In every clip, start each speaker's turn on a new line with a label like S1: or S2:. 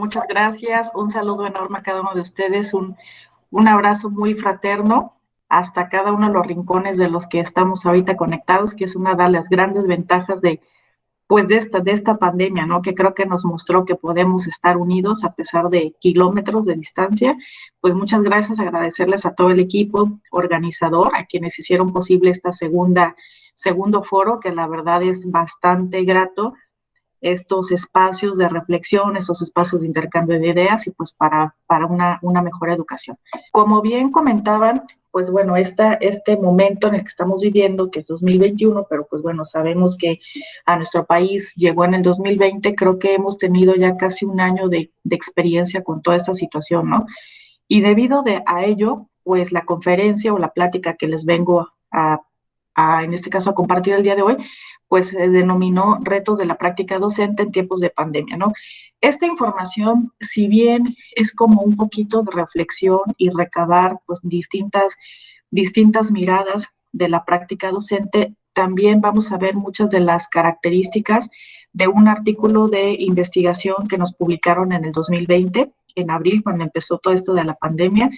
S1: muchas gracias. Un saludo enorme a cada uno de ustedes, un abrazo muy fraterno hasta cada uno de los rincones de los que estamos ahorita conectados, que es una de las grandes ventajas de esta pandemia, ¿no? Que creo que nos mostró que podemos estar unidos a pesar de kilómetros de distancia. Pues muchas gracias, agradecerles a todo el equipo organizador, a quienes hicieron posible esta segundo foro, que la verdad es bastante grato, estos espacios de reflexión, esos espacios de intercambio de ideas y pues para una mejor educación. Como bien comentaban, pues bueno, este momento en el que estamos viviendo, que es 2021, pero pues bueno, sabemos que a nuestro país llegó en el 2020, creo que hemos tenido ya casi un año de experiencia con toda esta situación, ¿no? Y debido a ello, pues la conferencia o la plática que les vengo en este caso a compartir el día de hoy, pues se denominó Retos de la práctica docente en tiempos de pandemia, ¿no? Esta información, si bien es como un poquito de reflexión y recabar pues distintas miradas de la práctica docente, también vamos a ver muchas de las características de un artículo de investigación que nos publicaron en el 2020, en abril, cuando empezó todo esto de la pandemia.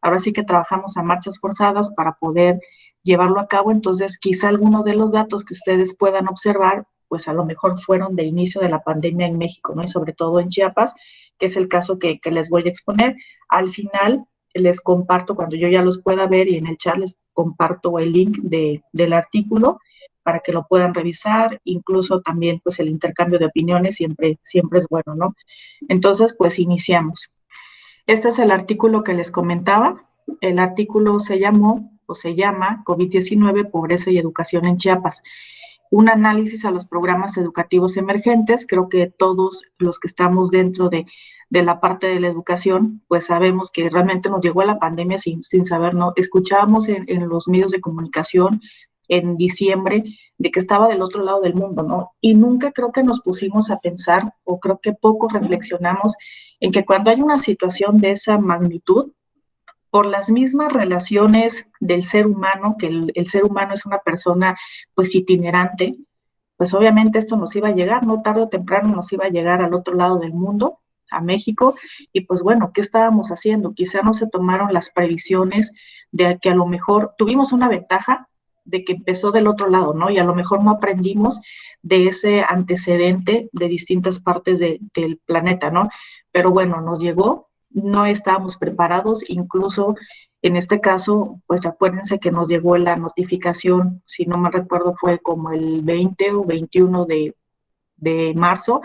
S1: Ahora sí que trabajamos a marchas forzadas para poder llevarlo a cabo, entonces quizá algunos de los datos que ustedes puedan observar, pues a lo mejor fueron de inicio de la pandemia en México, ¿no? Y sobre todo en Chiapas, que es el caso que les voy a exponer. Al final les comparto, cuando yo ya los pueda ver y en el chat les comparto el link del artículo para que lo puedan revisar, incluso también pues el intercambio de opiniones siempre es bueno, ¿no? Entonces, pues iniciamos. Este es el artículo que les comentaba. El artículo se llama COVID-19, Pobreza y Educación en Chiapas. Un análisis a los programas educativos emergentes. Creo que todos los que estamos dentro de la parte de la educación, pues sabemos que realmente nos llegó a la pandemia sin saber, ¿no? Escuchábamos en los medios de comunicación en diciembre de que estaba del otro lado del mundo, ¿no? Y nunca creo que nos pusimos a pensar, o creo que poco reflexionamos en que cuando hay una situación de esa magnitud, por las mismas relaciones del ser humano, que el ser humano es una persona pues itinerante, pues obviamente esto nos iba a llegar, ¿no? Tarde o temprano nos iba a llegar al otro lado del mundo, a México, y pues bueno, ¿qué estábamos haciendo? Quizá no se tomaron las previsiones de que a lo mejor tuvimos una ventaja de que empezó del otro lado, ¿no? Y a lo mejor no aprendimos de ese antecedente de distintas partes del planeta, ¿no? Pero bueno, nos llegó, no estábamos preparados, incluso en este caso, pues acuérdense que nos llegó la notificación, si no me recuerdo, fue como el 20 o 21 de marzo,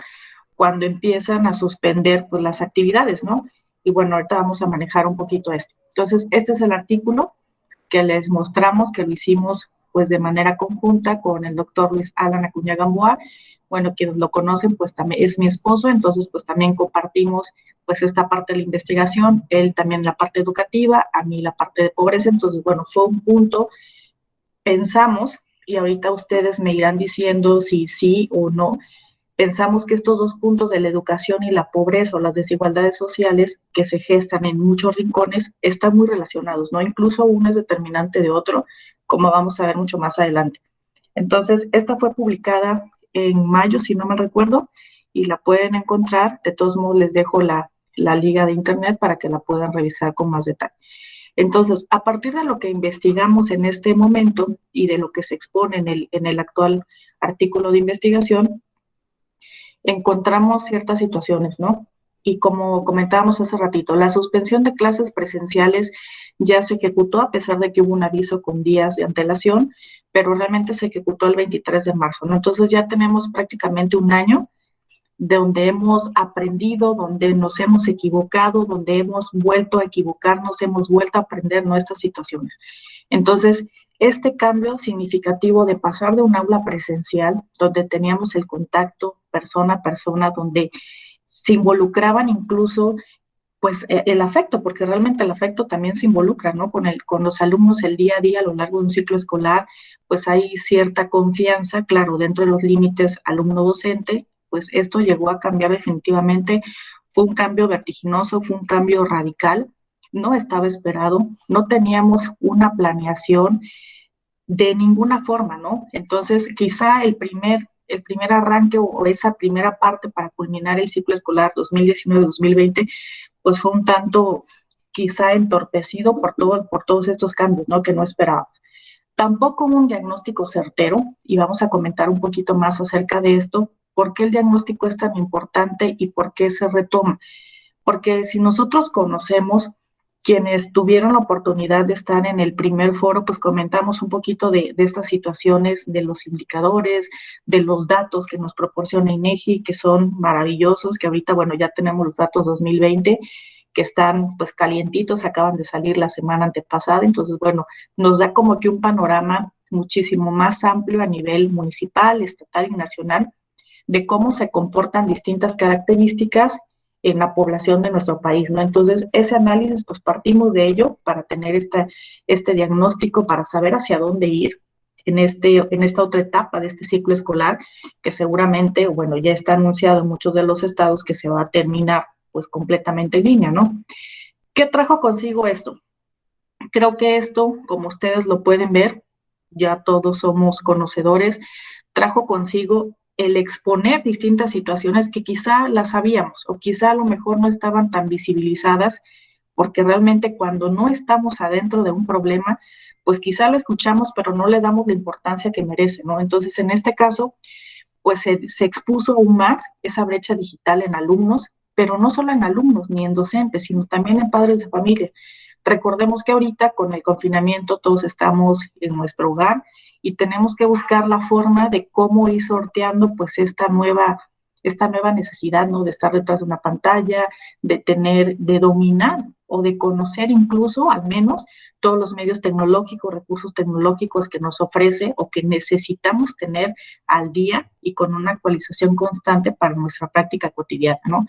S1: cuando empiezan a suspender pues, las actividades, ¿no? Y bueno, ahorita vamos a manejar un poquito esto. Entonces, este es el artículo que les mostramos, que lo hicimos pues de manera conjunta con el doctor Luis Alan Acuña Gamboa. Bueno, quienes lo conocen, pues también es mi esposo, entonces pues también compartimos pues esta parte de la investigación, él también la parte educativa, a mí la parte de pobreza, entonces bueno, fue un punto, pensamos, y ahorita ustedes me irán diciendo si sí o no, pensamos que estos dos puntos de la educación y la pobreza o las desigualdades sociales que se gestan en muchos rincones están muy relacionados, ¿no? Incluso uno es determinante de otro, como vamos a ver mucho más adelante. Entonces, esta fue publicada en mayo, si no me recuerdo, y la pueden encontrar. De todos modos, les dejo la liga de internet para que la puedan revisar con más detalle. Entonces, a partir de lo que investigamos en este momento y de lo que se expone en el actual artículo de investigación, encontramos ciertas situaciones, ¿no? Y como comentábamos hace ratito, la suspensión de clases presenciales ya se ejecutó a pesar de que hubo un aviso con días de antelación, pero realmente se ejecutó el 23 de marzo, ¿no? Entonces ya tenemos prácticamente un año donde hemos aprendido, donde nos hemos equivocado, donde hemos vuelto a equivocarnos, hemos vuelto a aprender nuestras situaciones. Entonces, este cambio significativo de pasar de un aula presencial, donde teníamos el contacto persona a persona, donde se involucraban incluso pues el afecto, porque realmente el afecto también se involucra, ¿no? Con los alumnos el día a día a lo largo de un ciclo escolar, pues hay cierta confianza, claro, dentro de los límites alumno-docente, pues esto llegó a cambiar definitivamente, fue un cambio vertiginoso, fue un cambio radical, no estaba esperado, no teníamos una planeación de ninguna forma, ¿no? Entonces, quizá primer arranque o esa primera parte para culminar el ciclo escolar 2019-2020, pues fue un tanto quizá entorpecido por todos estos cambios, ¿no? Que no esperábamos. Tampoco un diagnóstico certero, y vamos a comentar un poquito más acerca de esto, por qué el diagnóstico es tan importante y por qué se retoma. Porque si nosotros conocemos quienes tuvieron la oportunidad de estar en el primer foro, pues comentamos un poquito de estas situaciones, de los indicadores, de los datos que nos proporciona INEGI, que son maravillosos, que ahorita, bueno, ya tenemos los datos 2020, que están pues calientitos, acaban de salir la semana antepasada, entonces, bueno, nos da como que un panorama muchísimo más amplio a nivel municipal, estatal y nacional, de cómo se comportan distintas características en la población de nuestro país, ¿no? Entonces, ese análisis, pues partimos de ello para tener este diagnóstico, para saber hacia dónde ir en esta otra etapa de este ciclo escolar, que seguramente, bueno, ya está anunciado en muchos de los estados que se va a terminar, pues, completamente en línea, ¿no? ¿Qué trajo consigo esto? Creo que esto, como ustedes lo pueden ver, ya todos somos conocedores, trajo consigo el exponer distintas situaciones que quizá las sabíamos o quizá a lo mejor no estaban tan visibilizadas, porque realmente cuando no estamos adentro de un problema, pues quizá lo escuchamos, pero no le damos la importancia que merece, ¿no? Entonces, en este caso, pues se expuso aún más esa brecha digital en alumnos, pero no solo en alumnos ni en docentes, sino también en padres de familia. Recordemos que ahorita con el confinamiento todos estamos en nuestro hogar y tenemos que buscar la forma de cómo ir sorteando pues esta nueva necesidad, ¿no? De estar detrás de una pantalla, de dominar o de conocer incluso al menos todos los medios tecnológicos, recursos tecnológicos que nos ofrece o que necesitamos tener al día y con una actualización constante para nuestra práctica cotidiana, ¿no?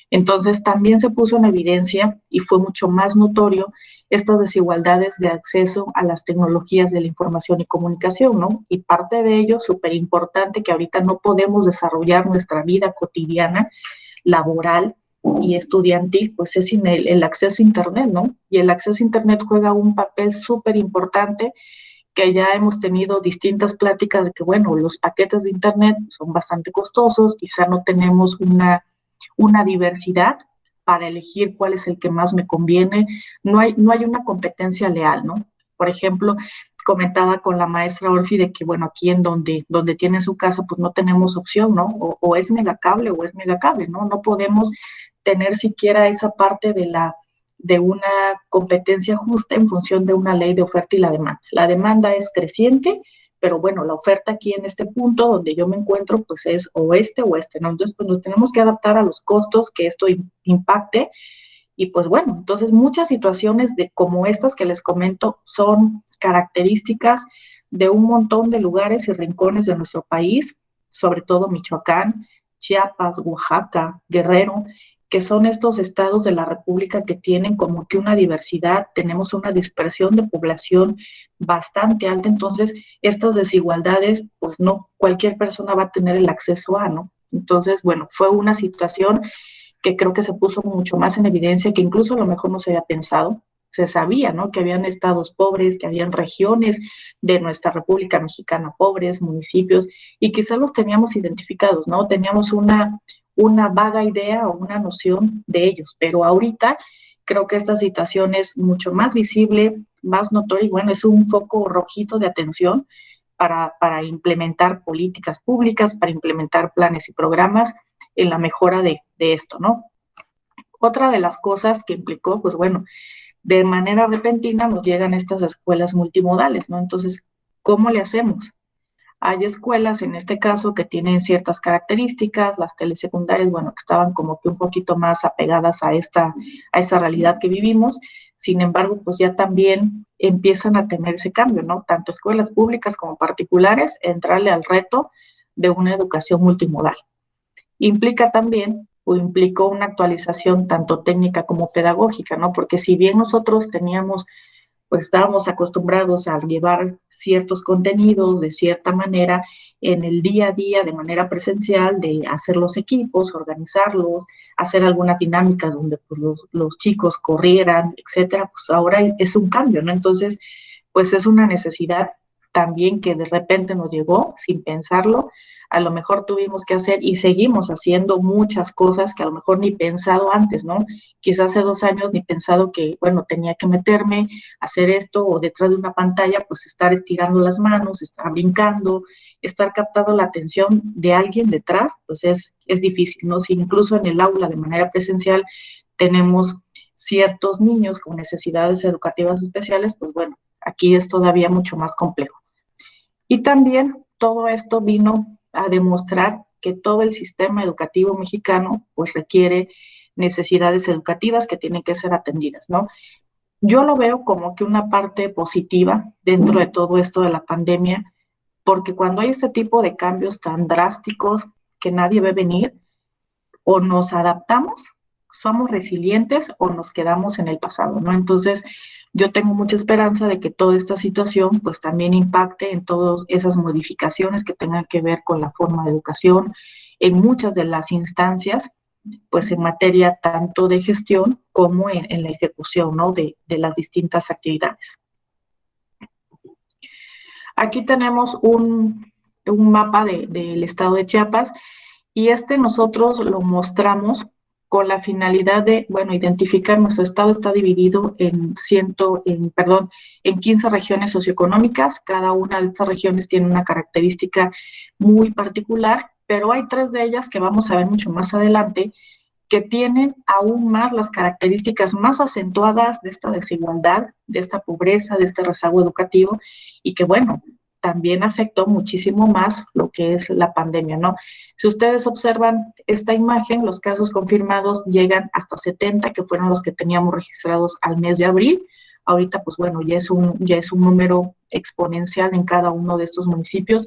S1: Entonces también se puso en evidencia y fue mucho más notorio estas desigualdades de acceso a las tecnologías de la información y comunicación, ¿no? Y parte de ello, súper importante, que ahorita no podemos desarrollar nuestra vida cotidiana, laboral y estudiantil, pues es sin el acceso a Internet, ¿no? Y el acceso a Internet juega un papel súper importante, que ya hemos tenido distintas pláticas de que, bueno, los paquetes de Internet son bastante costosos, quizá no tenemos una diversidad para elegir cuál es el que más me conviene. No hay una competencia leal, ¿no? Por ejemplo, comentaba con la maestra Orfi de que, bueno, aquí en donde tiene su casa, pues no tenemos opción, ¿no? O es megacable o es megacable, ¿no? No podemos tener siquiera esa parte de una competencia justa en función de una ley de oferta y la demanda. La demanda es creciente, pero bueno, la oferta aquí en este punto donde yo me encuentro, pues es o este, ¿no? Entonces, pues nos tenemos que adaptar a los costos que esto impacte, y pues bueno, entonces muchas situaciones como estas que les comento son características de un montón de lugares y rincones de nuestro país, sobre todo Michoacán, Chiapas, Oaxaca, Guerrero, que son estos estados de la República que tienen como que una diversidad, tenemos una dispersión de población bastante alta, entonces estas desigualdades, pues no cualquier persona va a tener el acceso a, ¿no? Entonces, bueno, fue una situación que creo que se puso mucho más en evidencia, que incluso a lo mejor no se había pensado. Se sabía, ¿no? Que habían estados pobres, que habían regiones de nuestra República Mexicana pobres, municipios, y quizás los teníamos identificados, ¿no? Teníamos una vaga idea o una noción de ellos, pero ahorita creo que esta situación es mucho más visible, más notoria, y bueno, es un foco rojito de atención para implementar políticas públicas, para implementar planes y programas en la mejora de esto, ¿no? Otra de las cosas que implicó, pues bueno, de manera repentina nos llegan estas escuelas multimodales, ¿no? Entonces, ¿cómo le hacemos? Hay escuelas, en este caso, que tienen ciertas características, las telesecundarias, bueno, que estaban como que un poquito más apegadas a esa realidad que vivimos. Sin embargo, pues ya también empiezan a tener ese cambio, ¿no? Tanto escuelas públicas como particulares, entrarle al reto de una educación multimodal. Implica también o implicó una actualización tanto técnica como pedagógica, ¿no? Porque si bien nosotros pues estábamos acostumbrados a llevar ciertos contenidos de cierta manera en el día a día, de manera presencial, de hacer los equipos, organizarlos, hacer algunas dinámicas donde pues, los chicos corrieran, etcétera, pues ahora es un cambio, ¿no? Entonces, pues es una necesidad también que de repente nos llegó sin pensarlo, a lo mejor tuvimos que hacer y seguimos haciendo muchas cosas que a lo mejor ni pensado antes, ¿no? Quizás hace 2 años ni pensado que, bueno, tenía que meterme, hacer esto o detrás de una pantalla, pues estar estirando las manos, estar brincando, estar captando la atención de alguien detrás, pues es difícil, ¿no? Si incluso en el aula de manera presencial tenemos ciertos niños con necesidades educativas especiales, pues bueno, aquí es todavía mucho más complejo. Y también todo esto vino a demostrar que todo el sistema educativo mexicano pues requiere necesidades educativas que tienen que ser atendidas, ¿no? Yo lo veo como que una parte positiva dentro de todo esto de la pandemia, porque cuando hay este tipo de cambios tan drásticos que nadie ve venir, o nos adaptamos, somos resilientes o nos quedamos en el pasado, ¿no? Entonces, yo tengo mucha esperanza de que toda esta situación pues también impacte en todas esas modificaciones que tengan que ver con la forma de educación en muchas de las instancias, pues en materia tanto de gestión como en la ejecución, ¿no? De las distintas actividades. Aquí tenemos un mapa del estado de Chiapas y nosotros lo mostramos con la finalidad de, bueno, identificar nuestro estado está dividido en 15 regiones socioeconómicas. Cada una de estas regiones tiene una característica muy particular, pero hay 3 de ellas que vamos a ver mucho más adelante que tienen aún más las características más acentuadas de esta desigualdad, de esta pobreza, de este rezago educativo y que, bueno, también afectó muchísimo más lo que es la pandemia, ¿no? Si ustedes observan esta imagen, los casos confirmados llegan hasta 70, que fueron los que teníamos registrados al mes de abril. Ahorita, pues bueno, ya es un número exponencial en cada uno de estos municipios.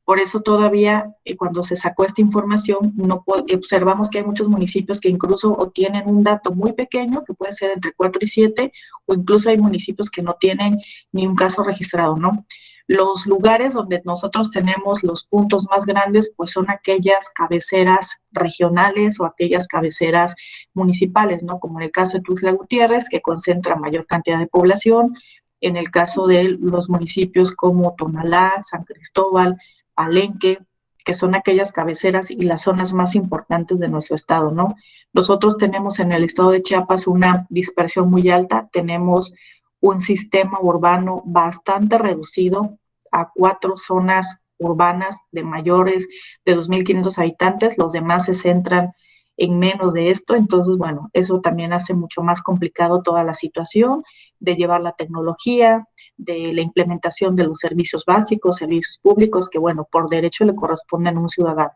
S1: Por eso todavía, cuando se sacó esta información, observamos que hay muchos municipios que incluso tienen un dato muy pequeño, que puede ser entre 4 y 7, o incluso hay municipios que no tienen ni un caso registrado, ¿no? Los lugares donde nosotros tenemos los puntos más grandes, pues son aquellas cabeceras regionales o aquellas cabeceras municipales, ¿no? Como en el caso de Tuxtla Gutiérrez, que concentra mayor cantidad de población, en el caso de los municipios como Tonalá, San Cristóbal, Palenque, que son aquellas cabeceras y las zonas más importantes de nuestro estado, ¿no? Nosotros tenemos en el estado de Chiapas una dispersión muy alta, tenemos un sistema urbano bastante reducido a 4 zonas urbanas de mayores de 2.500 habitantes, los demás se centran en menos de esto, entonces, bueno, eso también hace mucho más complicado toda la situación de llevar la tecnología, de la implementación de los servicios básicos, servicios públicos, que, bueno, por derecho le corresponden a un ciudadano.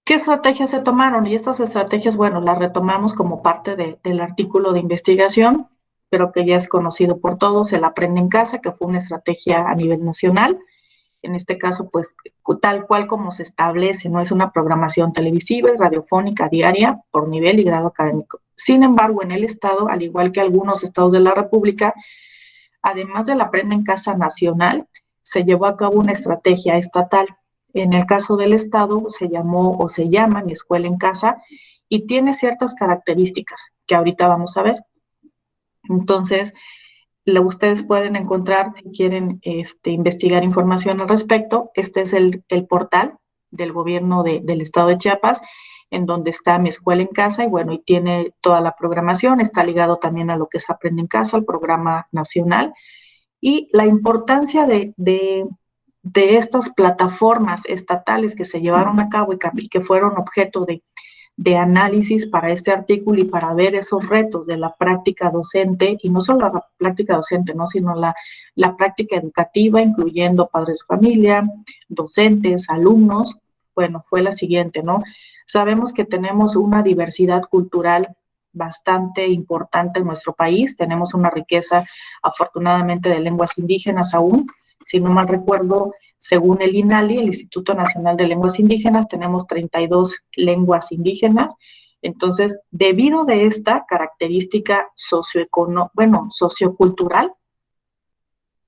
S1: ¿Qué estrategias se tomaron? Y estas estrategias, bueno, las retomamos como parte del artículo de investigación, pero que ya es conocido por todos, el Aprende en Casa, que fue una estrategia a nivel nacional. En este caso, pues, tal cual como se establece, no es una programación televisiva y radiofónica diaria por nivel y grado académico. Sin embargo, en el estado, al igual que algunos estados de la República, además del Aprende en Casa nacional, se llevó a cabo una estrategia estatal. En el caso del estado se llamó o se llama Mi Escuela en Casa y tiene ciertas características que ahorita vamos a ver. Entonces, ustedes pueden encontrar, si quieren investigar información al respecto, este es el portal del gobierno del estado de Chiapas, en donde está Mi Escuela en Casa, y bueno, y tiene toda la programación, está ligado también a lo que es Aprende en Casa, al programa nacional, y la importancia de estas plataformas estatales que se llevaron a cabo y que fueron objeto de análisis para este artículo y para ver esos retos de la práctica docente, y no solo la práctica docente, ¿no? Sino la práctica educativa, incluyendo padres de familia, docentes, alumnos, bueno, fue la siguiente, ¿no? Sabemos que tenemos una diversidad cultural bastante importante en nuestro país, tenemos una riqueza afortunadamente de lenguas indígenas aún, si no mal recuerdo, según el INALI, el Instituto Nacional de Lenguas Indígenas, tenemos 32 lenguas indígenas. Entonces, debido de esta característica sociocultural,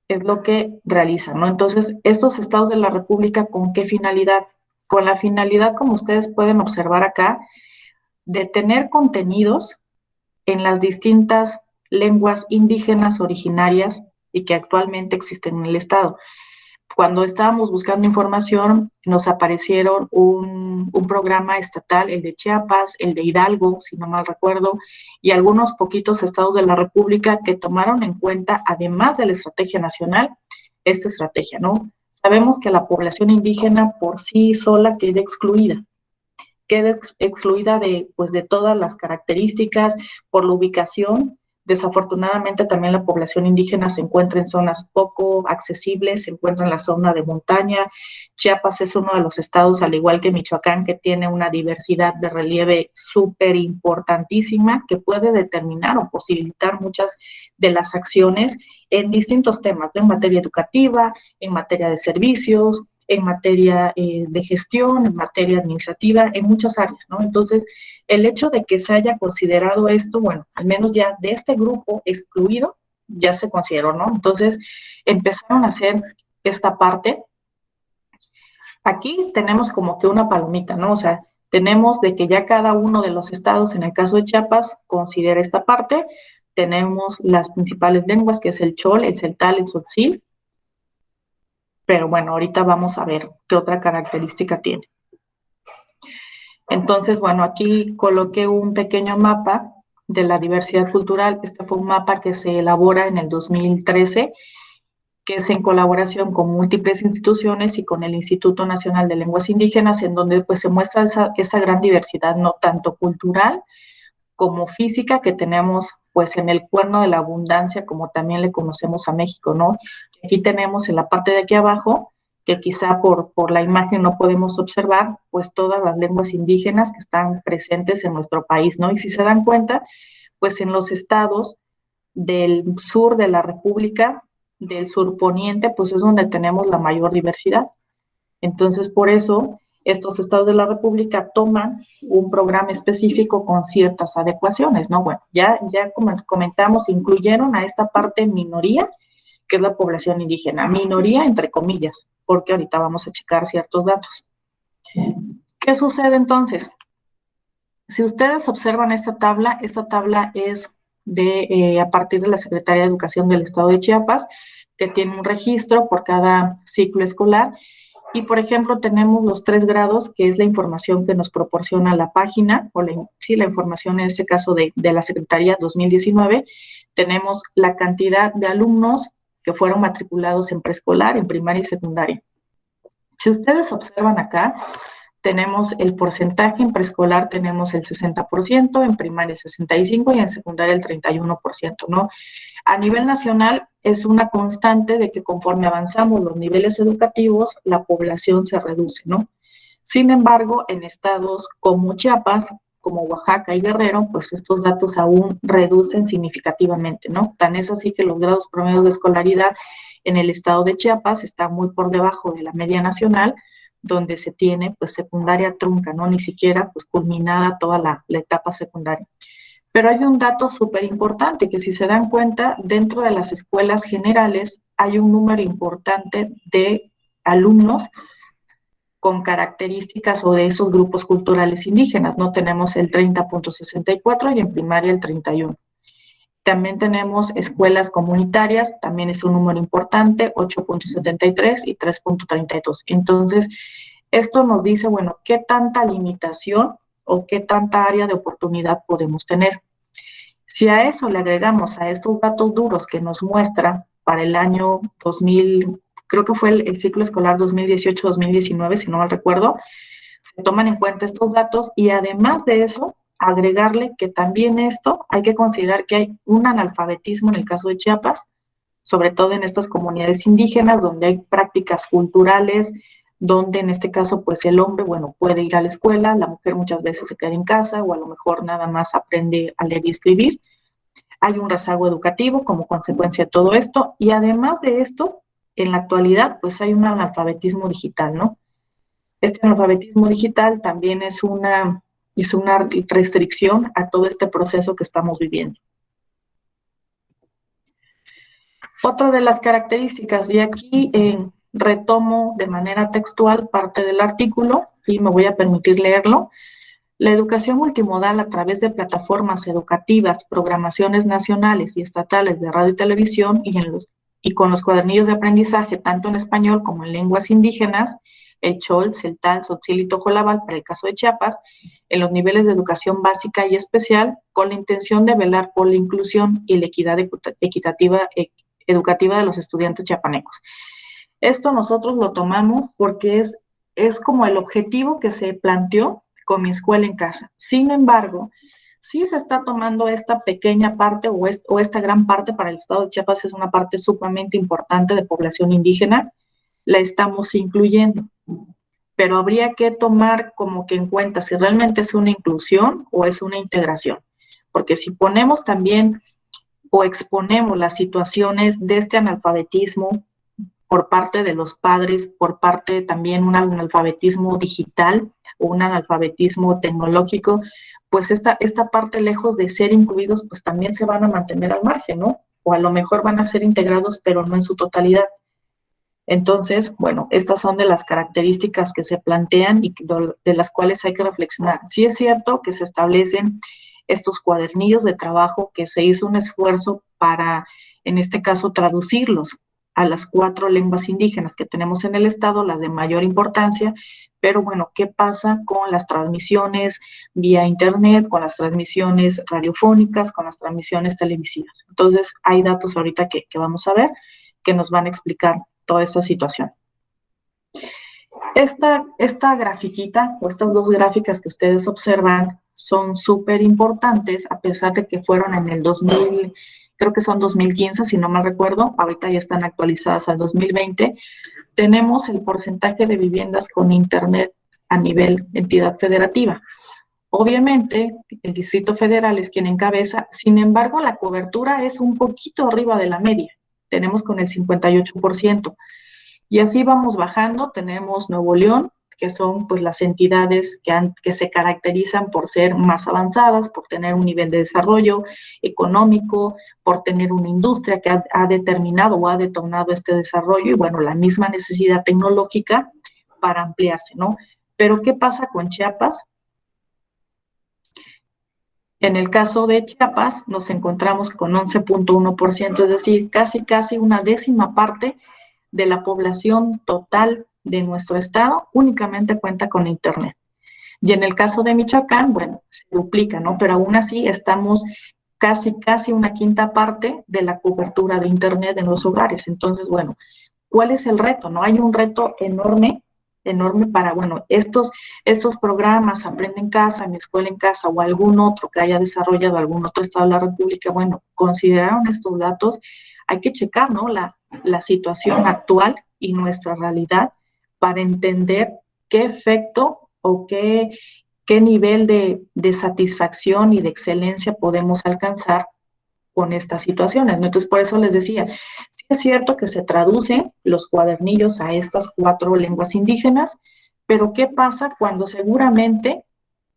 S1: es lo que realizan, ¿no? Entonces, estos estados de la República, ¿con qué finalidad? Con la finalidad, como ustedes pueden observar acá, de tener contenidos en las distintas lenguas indígenas originarias y que actualmente existen en el estado. cuando estábamos buscando información, nos aparecieron un programa estatal, el de Chiapas, el de Hidalgo, si no mal recuerdo, y algunos poquitos estados de la República que tomaron en cuenta, además de la estrategia nacional, esta estrategia, ¿no? Sabemos que la población indígena por sí sola queda excluida de, pues, de todas las características por la ubicación. Desafortunadamente también la población indígena se encuentra en zonas poco accesibles, se encuentra en la zona de montaña. Chiapas es uno de los estados, al igual que Michoacán, que tiene una diversidad de relieve súper importantísima que puede determinar o posibilitar muchas de las acciones en distintos temas, ¿no? En materia educativa, en materia de servicios, en materia de gestión, en materia administrativa, en muchas áreas, ¿no? Entonces, el hecho de que se haya considerado esto, bueno, al menos ya de este grupo excluido, ya se consideró, ¿no? Entonces, empezaron a hacer esta parte. Aquí tenemos como que una palomita, ¿no? O sea, tenemos de que ya cada uno de los estados, en el caso de Chiapas, considera esta parte. Tenemos las principales lenguas, que es el chol, el celtal, el tzotzil. Pero bueno, ahorita vamos a ver qué otra característica tiene. Entonces, bueno, aquí coloqué un pequeño mapa de la diversidad cultural. Este fue un mapa que se elabora en el 2013, que es en colaboración con múltiples instituciones y con el Instituto Nacional de Lenguas Indígenas, en donde pues se muestra esa gran diversidad, no tanto cultural como física que tenemos pues en el cuerno de la abundancia, como también le conocemos a México, ¿no? Aquí tenemos en la parte de aquí abajo, que quizá por la imagen no podemos observar, pues todas las lenguas indígenas que están presentes en nuestro país, ¿no? Y si se dan cuenta, pues en los estados del sur de la República, del surponiente, pues es donde tenemos la mayor diversidad. Entonces, por eso, estos estados de la República toman un programa específico con ciertas adecuaciones, ¿no? Bueno, ya como comentamos, incluyeron a esta parte minoría, que es la población indígena, minoría entre comillas, porque ahorita vamos a checar ciertos datos. ¿Qué sucede entonces? Si ustedes observan esta tabla es a partir de la Secretaría de Educación del Estado de Chiapas, que tiene un registro por cada ciclo escolar. Y, por ejemplo, tenemos los 3 grados, que es la información que nos proporciona la página, o la información en este caso de la Secretaría 2019. Tenemos la cantidad de alumnos que fueron matriculados en preescolar, en primaria y secundaria. Si ustedes observan acá, tenemos el porcentaje en preescolar, tenemos el 60%, en primaria el 65% y en secundaria el 31%, ¿no? A nivel nacional es una constante de que conforme avanzamos los niveles educativos, la población se reduce, ¿no? Sin embargo, en estados como Chiapas, como Oaxaca y Guerrero, pues estos datos aún reducen significativamente, ¿no? Tan es así que los grados promedios de escolaridad en el estado de Chiapas están muy por debajo de la media nacional, donde se tiene pues secundaria trunca, ¿no? Ni siquiera pues culminada toda la etapa secundaria. Pero hay un dato súper importante, que si se dan cuenta, dentro de las escuelas generales hay un número importante de alumnos con características o de esos grupos culturales indígenas, ¿no? Tenemos el 30.64 y en primaria el 31. También tenemos escuelas comunitarias, también es un número importante, 8.73 y 3.32. Entonces, esto nos dice, bueno, qué tanta limitación o qué tanta área de oportunidad podemos tener. Si a eso le agregamos a estos datos duros que nos muestra para el año 2000, creo que fue el ciclo escolar 2018-2019, si no mal recuerdo, se toman en cuenta estos datos y además de eso, agregarle que también esto hay que considerar que hay un analfabetismo en el caso de Chiapas, sobre todo en estas comunidades indígenas donde hay prácticas culturales, donde en este caso pues el hombre, bueno, puede ir a la escuela, la mujer muchas veces se queda en casa o a lo mejor nada más aprende a leer y escribir. Hay un rezago educativo como consecuencia de todo esto y además de esto, en la actualidad pues hay un analfabetismo digital, ¿no? Este analfabetismo digital también es una restricción a todo este proceso que estamos viviendo. Otra de las características, y aquí retomo de manera textual parte del artículo y me voy a permitir leerlo. La educación multimodal a través de plataformas educativas, programaciones nacionales y estatales de radio y televisión y en los y con los cuadernillos de aprendizaje, tanto en español como en lenguas indígenas, el Chol, Celtal, Tzotzil y Tojolabal, para el caso de Chiapas, en los niveles de educación básica y especial, con la intención de velar por la inclusión y la equidad equitativa educativa de los estudiantes chiapanecos. Esto nosotros lo tomamos porque es como el objetivo que se planteó con Mi Escuela en Casa. Sin embargo, sí se está tomando esta pequeña parte o esta gran parte para el estado de Chiapas, es una parte sumamente importante de población indígena, la estamos incluyendo. Pero habría que tomar como que en cuenta si realmente es una inclusión o es una integración. Porque si ponemos también o exponemos las situaciones de este analfabetismo por parte de los padres, por parte también un analfabetismo digital o un analfabetismo tecnológico, pues esta parte, lejos de ser incluidos, pues también se van a mantener al margen, ¿no? O a lo mejor van a ser integrados, pero no en su totalidad. Entonces, bueno, estas son de las características que se plantean y de las cuales hay que reflexionar. Sí es cierto que se establecen estos cuadernillos de trabajo, que se hizo un esfuerzo para, en este caso, traducirlos a las 4 lenguas indígenas que tenemos en el estado, las de mayor importancia, pero bueno, ¿qué pasa con las transmisiones vía internet, con las transmisiones radiofónicas, con las transmisiones televisivas? Entonces, hay datos ahorita que vamos a ver que nos van a explicar toda esta situación. Esta grafiquita o estas 2 gráficas que ustedes observan son súper importantes, a pesar de que fueron en el 2000, creo que son 2015, si no mal recuerdo, ahorita ya están actualizadas al 2020. Tenemos el porcentaje de viviendas con internet a nivel entidad federativa. Obviamente, el Distrito Federal es quien encabeza, sin embargo, la cobertura es un poquito arriba de la media. Tenemos con el 58%. Y así vamos bajando, tenemos Nuevo León, que son pues las entidades que se caracterizan por ser más avanzadas, por tener un nivel de desarrollo económico, por tener una industria que ha determinado o ha detonado este desarrollo y bueno, la misma necesidad tecnológica para ampliarse, ¿no? Pero ¿qué pasa con Chiapas? En el caso de Chiapas nos encontramos con 11.1%, es decir, casi una décima parte de la población total de nuestro estado únicamente cuenta con internet. Y en el caso de Michoacán, bueno, se duplica, ¿no? Pero aún así estamos casi una quinta parte de la cobertura de internet en los hogares. Entonces, bueno, ¿cuál es el reto? ¿No? Hay un reto enorme para, bueno, estos programas, Aprende en Casa, Mi Escuela en Casa o algún otro que haya desarrollado algún otro estado de la República, bueno, consideraron estos datos, hay que checar, ¿no? La situación actual y nuestra realidad para entender qué efecto o qué nivel de satisfacción y de excelencia podemos alcanzar con estas situaciones, ¿no? Entonces, por eso les decía, sí es cierto que se traducen los cuadernillos a estas 4 lenguas indígenas, pero ¿qué pasa cuando seguramente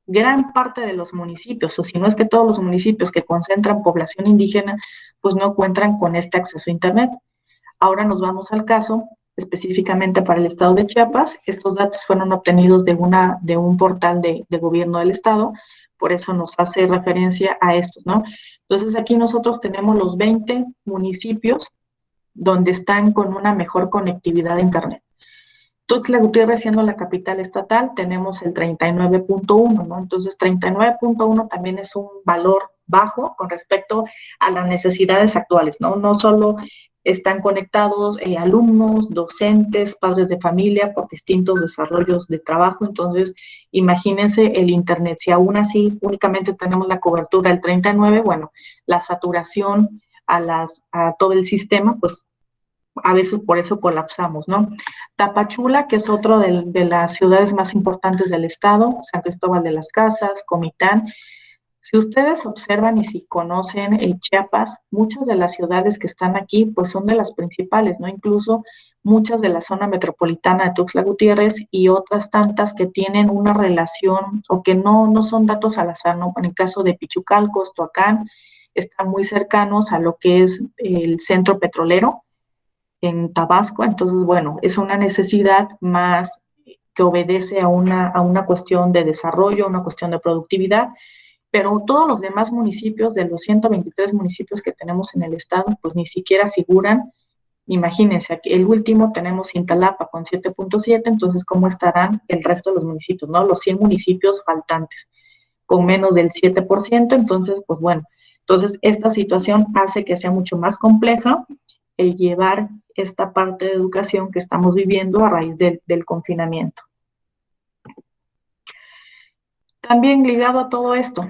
S1: gran parte de los municipios, o si no es que todos los municipios que concentran población indígena, pues no cuentan con este acceso a Internet? Ahora nos vamos al caso específicamente para el estado de Chiapas. Estos datos fueron obtenidos de un portal de gobierno del estado, por eso nos hace referencia a estos, ¿no? Entonces aquí nosotros tenemos los 20 municipios donde están con una mejor conectividad de Internet. Tuxtla Gutiérrez, siendo la capital estatal, tenemos el 39.1, ¿no? Entonces 39.1 también es un valor bajo con respecto a las necesidades actuales, ¿no? No solo están conectados alumnos, docentes, padres de familia por distintos desarrollos de trabajo. Entonces, imagínense el Internet. Si aún así únicamente tenemos la cobertura del 39, bueno, la saturación a todo el sistema, pues a veces por eso colapsamos, ¿no? Tapachula, que es otro de las ciudades más importantes del estado, San Cristóbal de las Casas, Comitán. Si ustedes observan y si conocen Chiapas, muchas de las ciudades que están aquí, pues son de las principales, ¿no? Incluso muchas de la zona metropolitana de Tuxtla Gutiérrez y otras tantas que tienen una relación o que no son datos al azar, ¿no? En el caso de Pichucalco, Toacán, están muy cercanos a lo que es el centro petrolero en Tabasco. Entonces, bueno, es una necesidad más que obedece a una cuestión de desarrollo, una cuestión de productividad, pero todos los demás municipios, de los 123 municipios que tenemos en el estado, pues ni siquiera figuran Imagínense, aquí el último tenemos Cintalapa con 7.7, entonces, ¿cómo estarán el resto de los municipios, no? Los 100 municipios faltantes, con menos del 7%, entonces, pues bueno, entonces esta situación hace que sea mucho más compleja el llevar esta parte de educación que estamos viviendo a raíz del confinamiento. También ligado a todo esto,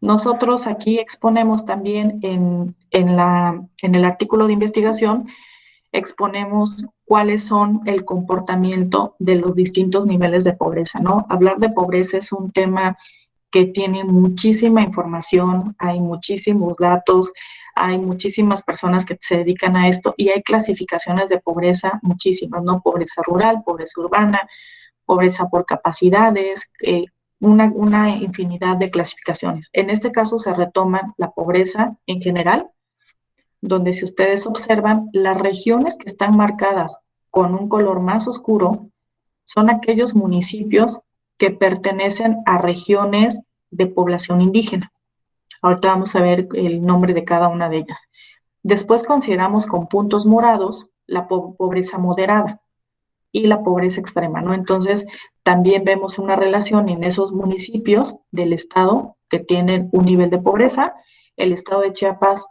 S1: nosotros aquí exponemos también en el artículo de investigación, exponemos cuáles son el comportamiento de los distintos niveles de pobreza, ¿no? Hablar de pobreza es un tema que tiene muchísima información, hay muchísimos datos, hay muchísimas personas que se dedican a esto y hay clasificaciones de pobreza muchísimas, ¿no? Pobreza rural, pobreza urbana, pobreza por capacidades, una infinidad de clasificaciones. En este caso se retoma la pobreza en general, donde si ustedes observan, las regiones que están marcadas con un color más oscuro son aquellos municipios que pertenecen a regiones de población indígena. Ahorita vamos a ver el nombre de cada una de ellas. Después consideramos con puntos morados la pobreza moderada y la pobreza extrema, ¿no? Entonces, también vemos una relación en esos municipios del estado que tienen un nivel de pobreza. El estado de Chiapas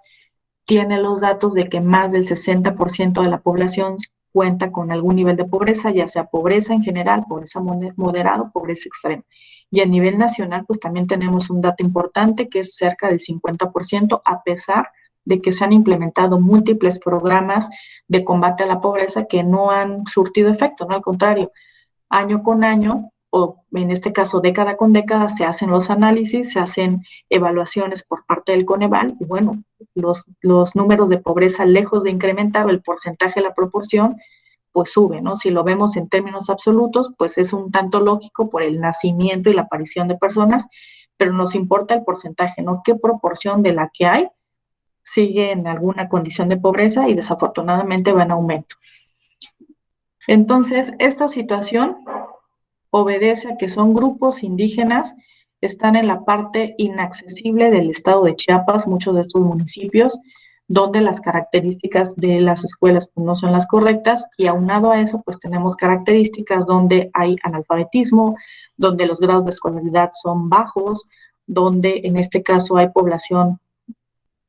S1: tiene los datos de que más del 60% de la población cuenta con algún nivel de pobreza, ya sea pobreza en general, pobreza moderada o pobreza extrema. Y a nivel nacional, pues también tenemos un dato importante que es cerca del 50%, a pesar de que se han implementado múltiples programas de combate a la pobreza que no han surtido efecto, ¿no? Al contrario, año con año, o en este caso década con década, se hacen los análisis, se hacen evaluaciones por parte del Coneval, y bueno, los números de pobreza, lejos de incrementar el porcentaje, la proporción, pues sube, ¿no? Si lo vemos en términos absolutos, pues es un tanto lógico por el nacimiento y la aparición de personas, pero nos importa el porcentaje, ¿no? ¿Qué proporción de la que hay sigue en alguna condición de pobreza y desafortunadamente va en aumento? Entonces, esta situación obedece a que son grupos indígenas, están en la parte inaccesible del estado de Chiapas, muchos de estos municipios, donde las características de las escuelas pues, no son las correctas, y aunado a eso, pues tenemos características donde hay analfabetismo, donde los grados de escolaridad son bajos, donde en este caso hay población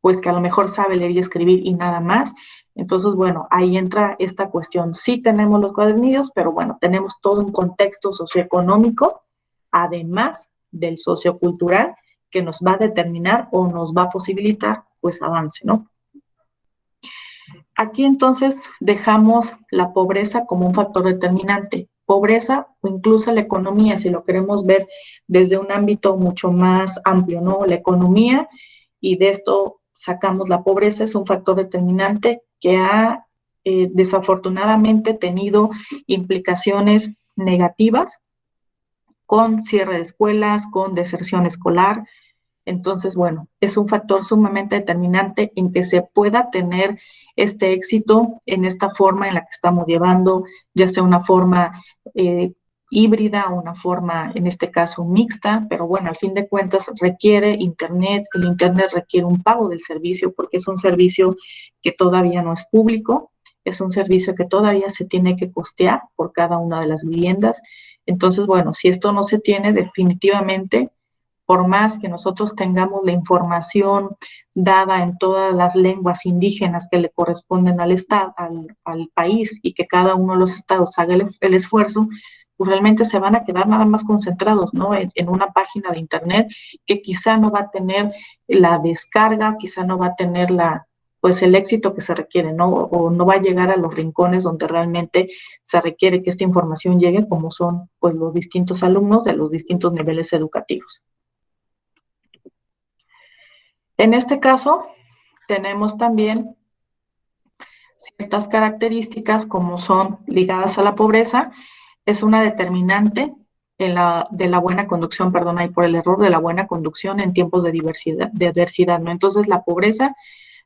S1: pues que a lo mejor sabe leer y escribir y nada más. Entonces, bueno, ahí entra esta cuestión. Sí tenemos los cuadernillos, pero bueno, tenemos todo un contexto socioeconómico, además del sociocultural, que nos va a determinar o nos va a posibilitar, pues, avance, ¿no? Aquí entonces dejamos la pobreza como un factor determinante. Pobreza o incluso la economía, si lo queremos ver desde un ámbito mucho más amplio, ¿no? La economía, y de esto sacamos la pobreza, es un factor determinante que ha desafortunadamente tenido implicaciones negativas con cierre de escuelas, con deserción escolar. Entonces, bueno, es un factor sumamente determinante en que se pueda tener este éxito en esta forma en la que estamos llevando, ya sea una forma híbrida o una forma, en este caso, mixta, pero bueno, al fin de cuentas requiere Internet, el Internet requiere un pago del servicio porque es un servicio que todavía no es público, es un servicio que todavía se tiene que costear por cada una de las viviendas. Entonces, bueno, si esto no se tiene, definitivamente, por más que nosotros tengamos la información dada en todas las lenguas indígenas que le corresponden al estado, al país, y que cada uno de los estados haga el esfuerzo, pues realmente se van a quedar nada más concentrados, ¿no? En una página de internet que quizá no va a tener la descarga, quizá no va a tener pues el éxito que se requiere, ¿no? O no va a llegar a los rincones donde realmente se requiere que esta información llegue, como son pues los distintos alumnos de los distintos niveles educativos. En este caso, tenemos también ciertas características como son ligadas a la pobreza, es una determinante de la buena conducción, perdón, ahí por el error, de la buena conducción en tiempos de adversidad, ¿no? Entonces, la pobreza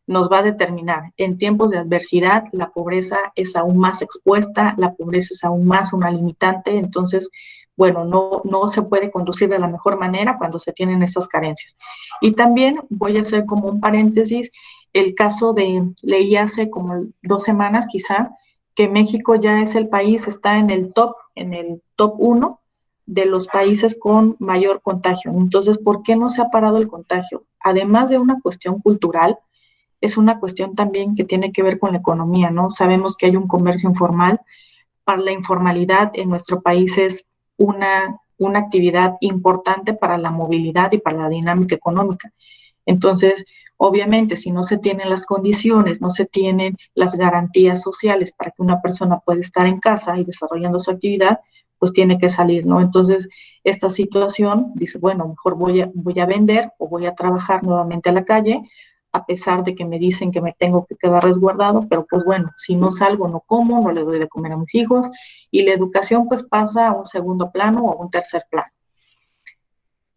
S1: nos va a determinar. En tiempos de adversidad, la pobreza es aún más expuesta, la pobreza es aún más una limitante, entonces, bueno, no se puede conducir de la mejor manera cuando se tienen estas carencias. Y también voy a hacer como un paréntesis el caso leí hace como 2 semanas quizá, que México ya es el país, está en el top 1 de los países con mayor contagio. Entonces, ¿por qué no se ha parado el contagio? Además de una cuestión cultural, es una cuestión también que tiene que ver con la economía, ¿no? Sabemos que hay un comercio informal. Para la informalidad en nuestro país es una actividad importante para la movilidad y para la dinámica económica. Entonces, obviamente, si no se tienen las condiciones, no se tienen las garantías sociales para que una persona pueda estar en casa y desarrollando su actividad, pues tiene que salir, ¿no? Entonces, esta situación dice, bueno, mejor voy a vender o voy a trabajar nuevamente a la calle, a pesar de que me dicen que me tengo que quedar resguardado, pero pues bueno, si no salgo, no como, no le doy de comer a mis hijos, y la educación pues pasa a un segundo plano o a un tercer plano.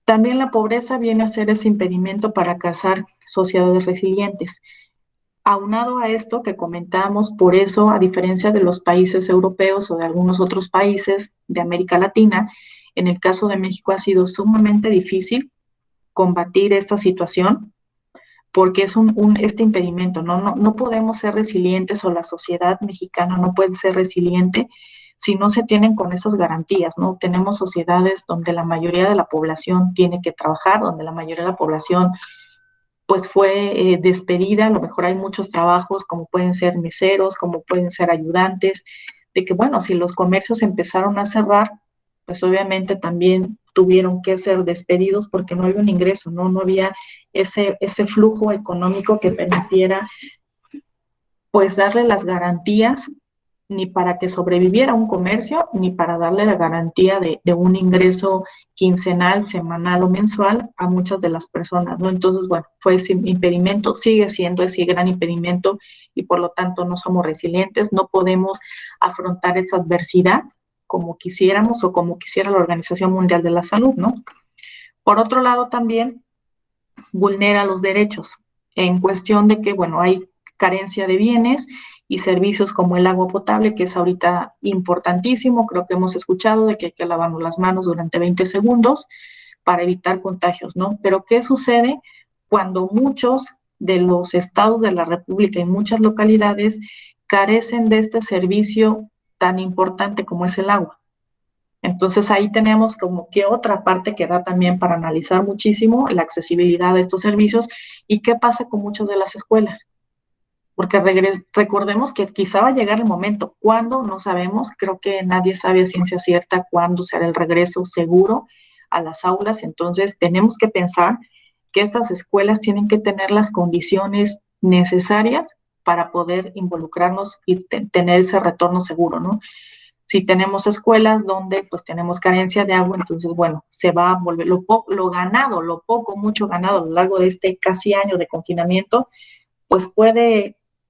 S1: También la pobreza viene a ser ese impedimento para alcanzar sociedades resilientes. Aunado a esto que comentamos, por eso, a diferencia de los países europeos o de algunos otros países de América Latina, en el caso de México ha sido sumamente difícil combatir esta situación porque es este impedimento, ¿no? No podemos ser resilientes o la sociedad mexicana no puede ser resiliente si no se tienen con esas garantías, ¿no? Tenemos sociedades donde la mayoría de la población tiene que trabajar, donde la mayoría de la población pues fue despedida, a lo mejor hay muchos trabajos como pueden ser meseros, como pueden ser ayudantes, de que bueno, si los comercios empezaron a cerrar, pues obviamente también tuvieron que ser despedidos porque no había un ingreso, no había ese flujo económico que permitiera pues darle las garantías ni para que sobreviviera un comercio, ni para darle la garantía de un ingreso quincenal, semanal o mensual a muchas de las personas, ¿no? Entonces, bueno, fue ese impedimento, sigue siendo ese gran impedimento y por lo tanto no somos resilientes, no podemos afrontar esa adversidad como quisiéramos o como quisiera la Organización Mundial de la Salud, ¿no? Por otro lado, también vulnera los derechos en cuestión de que, bueno, hay carencia de bienes y servicios como el agua potable, que es ahorita importantísimo. Creo que hemos escuchado de que hay que lavarnos las manos durante 20 segundos para evitar contagios, ¿no? Pero ¿qué sucede cuando muchos de los estados de la República y muchas localidades carecen de este servicio tan importante como es el agua? Entonces ahí tenemos como que otra parte que da también para analizar muchísimo la accesibilidad de estos servicios y qué pasa con muchas de las escuelas. Porque recordemos que quizá va a llegar el momento, cuándo no sabemos, creo que nadie sabe a ciencia cierta cuándo será el regreso seguro a las aulas, entonces tenemos que pensar que estas escuelas tienen que tener las condiciones necesarias para poder involucrarnos y tener ese retorno seguro, ¿no? Si tenemos escuelas donde pues tenemos carencia de agua, entonces bueno, se va a volver lo ganado, lo poco, mucho ganado a lo largo de este casi año de confinamiento, pues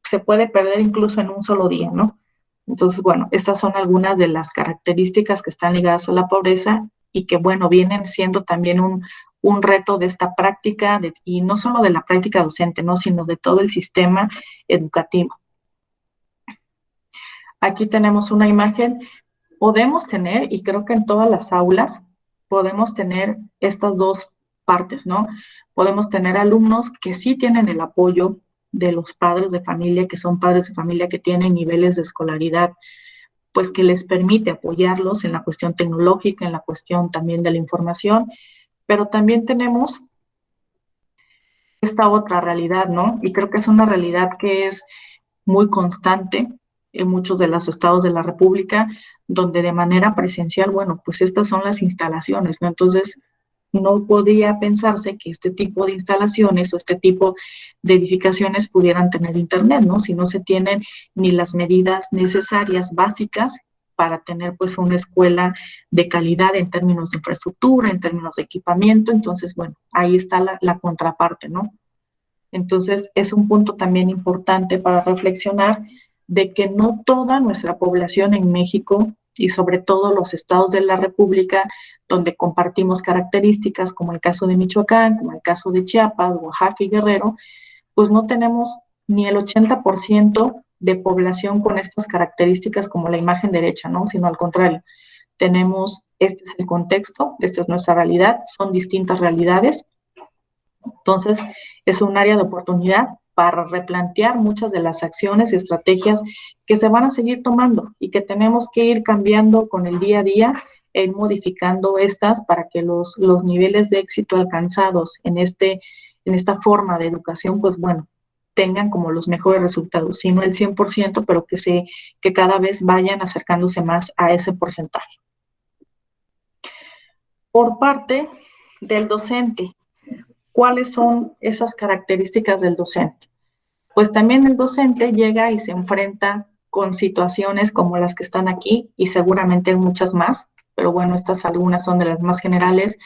S1: se puede perder incluso en un solo día, ¿no? Entonces, bueno, estas son algunas de las características que están ligadas a la pobreza y que, bueno, vienen siendo también un reto de esta práctica, y no solo de la práctica docente, ¿no? Sino de todo el sistema educativo. Aquí tenemos una imagen. Podemos tener, y creo que en todas las aulas, podemos tener estas dos partes, ¿no? Podemos tener alumnos que sí tienen el apoyo de los padres de familia, que son padres de familia que tienen niveles de escolaridad, pues que les permite apoyarlos en la cuestión tecnológica, en la cuestión también de la información, pero también tenemos esta otra realidad, ¿no? Y creo que es una realidad que es muy constante en muchos de los estados de la República, donde de manera presencial, bueno, pues estas son las instalaciones, ¿no? Entonces, no podría pensarse que este tipo de instalaciones o este tipo de edificaciones pudieran tener internet, ¿no? Si no se tienen ni las medidas necesarias básicas para tener pues una escuela de calidad en términos de infraestructura, en términos de equipamiento, entonces, bueno, ahí está la contraparte, ¿no? Entonces, es un punto también importante para reflexionar de que no toda nuestra población en México y sobre todo los estados de la República, donde compartimos características como el caso de Michoacán, como el caso de Chiapas, Oaxaca y Guerrero, pues no tenemos ni el 80% de población con estas características como la imagen derecha, ¿no? Sino al contrario, tenemos, este es el contexto, esta es nuestra realidad, son distintas realidades. Entonces, es un área de oportunidad para replantear muchas de las acciones y estrategias que se van a seguir tomando y que tenemos que ir cambiando con el día a día e ir modificando estas para que los niveles de éxito alcanzados en esta forma de educación, pues bueno, tengan como los mejores resultados, si no el 100%, pero que cada vez vayan acercándose más a ese porcentaje. Por parte del docente, ¿cuáles son esas características del docente? Pues también el docente llega y se enfrenta con situaciones como las que están aquí y seguramente hay muchas más, pero bueno, estas algunas son de las más generales.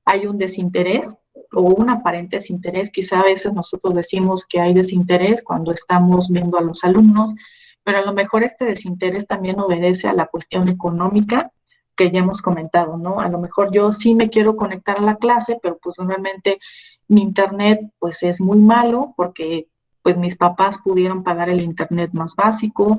S1: Hay un desinterés o un aparente desinterés. Quizá a veces nosotros decimos que hay desinterés cuando estamos viendo a los alumnos, pero a lo mejor este desinterés también obedece a la cuestión económica que ya hemos comentado, ¿no? A lo mejor yo sí me quiero conectar a la clase, pero pues normalmente mi internet pues es muy malo porque pues mis papás pudieron pagar el internet más básico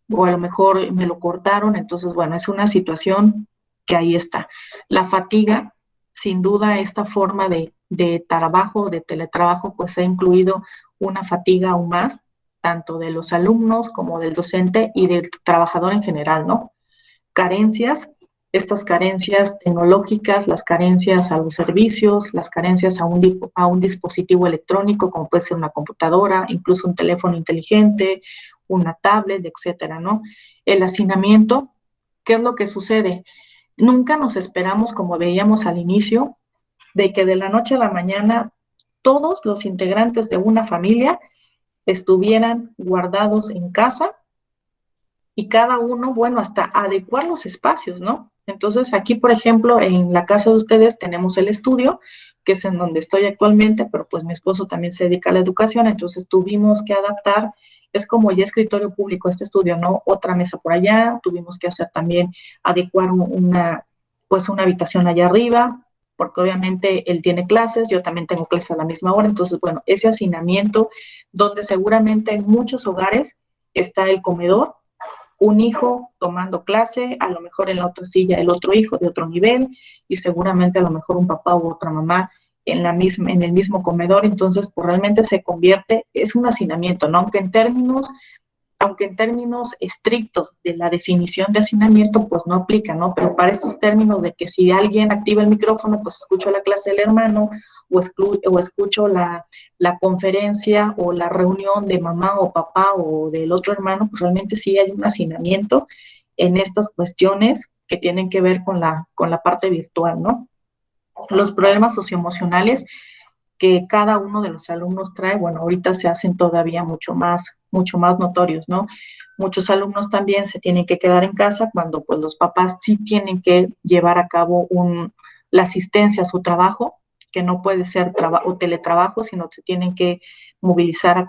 S1: o a lo mejor me lo cortaron. Entonces, bueno, es una situación que ahí está. La fatiga, sin duda, esta forma de trabajo, de teletrabajo, pues ha incluido una fatiga aún más, tanto de los alumnos como del docente y del trabajador en general, ¿no? Carencias, estas carencias tecnológicas, las carencias a los servicios, las carencias a un dispositivo electrónico, como puede ser una computadora, incluso un teléfono inteligente, una tablet, etcétera, ¿no? El hacinamiento, ¿qué es lo que sucede? Nunca nos esperamos, como veíamos al inicio, de que de la noche a la mañana todos los integrantes de una familia estuvieran guardados en casa y cada uno, bueno, hasta adecuar los espacios, ¿no? Entonces, aquí, por ejemplo, en la casa de ustedes tenemos el estudio, que es en donde estoy actualmente, pero pues mi esposo también se dedica a la educación, entonces tuvimos que adaptar, es como ya escritorio público este estudio, ¿no? Otra mesa por allá, tuvimos que hacer también, adecuar una habitación allá arriba, porque obviamente él tiene clases, yo también tengo clases a la misma hora, entonces, bueno, ese hacinamiento, donde seguramente en muchos hogares está el comedor, un hijo tomando clase, a lo mejor en la otra silla el otro hijo de otro nivel y seguramente a lo mejor un papá u otra mamá en el mismo comedor. Entonces, pues realmente se convierte, es un hacinamiento, ¿no? Aunque en términos estrictos de la definición de hacinamiento, pues no aplica, ¿no? Pero para estos términos de que si alguien activa el micrófono, pues escucho la clase del hermano o escucho la conferencia o la reunión de mamá o papá o del otro hermano, pues realmente sí hay un hacinamiento en estas cuestiones que tienen que ver con la parte virtual, ¿no? Los problemas socioemocionales que cada uno de los alumnos trae, bueno, ahorita se hacen todavía mucho más notorios, ¿no? Muchos alumnos también se tienen que quedar en casa cuando pues los papás sí tienen que llevar a cabo la asistencia a su trabajo, que no puede ser o teletrabajo, sino que se tienen que movilizar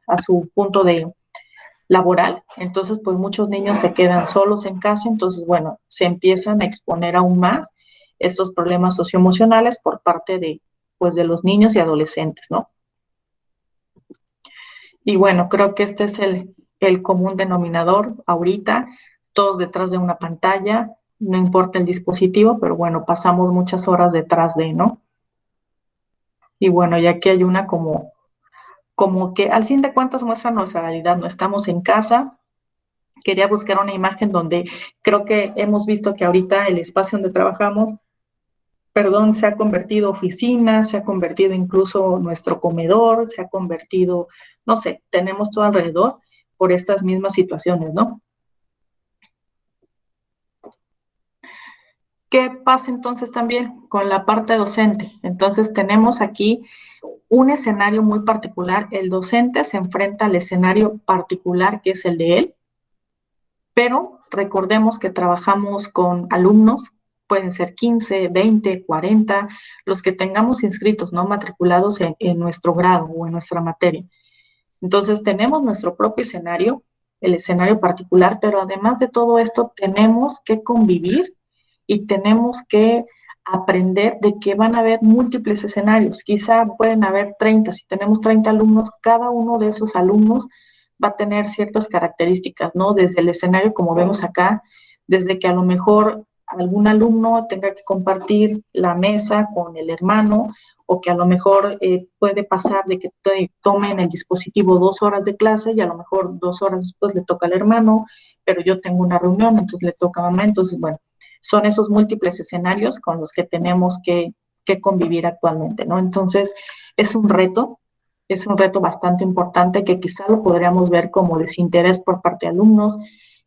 S1: a su punto de laboral. Entonces, pues muchos niños se quedan solos en casa, entonces, bueno, se empiezan a exponer aún más estos problemas socioemocionales por parte de los niños y adolescentes, ¿no? Y bueno, creo que este es el común denominador ahorita, todos detrás de una pantalla, no importa el dispositivo, pero bueno, pasamos muchas horas detrás de, ¿no? Y bueno, ya que hay una como que al fin de cuentas muestra nuestra realidad, no estamos en casa. Quería buscar una imagen donde creo que hemos visto que ahorita el espacio donde trabajamos, se ha convertido oficina, se ha convertido incluso nuestro comedor, se ha convertido, no sé, tenemos todo alrededor por estas mismas situaciones, ¿no? ¿Qué pasa entonces también con la parte docente? Entonces tenemos aquí un escenario muy particular. El docente se enfrenta al escenario particular que es el de él, pero recordemos que trabajamos con alumnos, pueden ser 15, 20, 40, los que tengamos inscritos, ¿no? Matriculados en nuestro grado o en nuestra materia. Entonces tenemos nuestro propio escenario, el escenario particular, pero además de todo esto tenemos que convivir y tenemos que aprender de que van a haber múltiples escenarios. Quizá pueden haber 30, si tenemos 30 alumnos, cada uno de esos alumnos va a tener ciertas características, ¿no? Desde el escenario, como vemos acá, desde que a lo mejor algún alumno tenga que compartir la mesa con el hermano o que a lo mejor puede pasar de que tomen el dispositivo 2 horas de clase y a lo mejor 2 horas después le toca al hermano, pero yo tengo una reunión, entonces le toca a mamá. Entonces, bueno, son esos múltiples escenarios con los que tenemos que convivir actualmente, ¿no? Entonces, es un reto bastante importante que quizá lo podríamos ver como desinterés por parte de alumnos,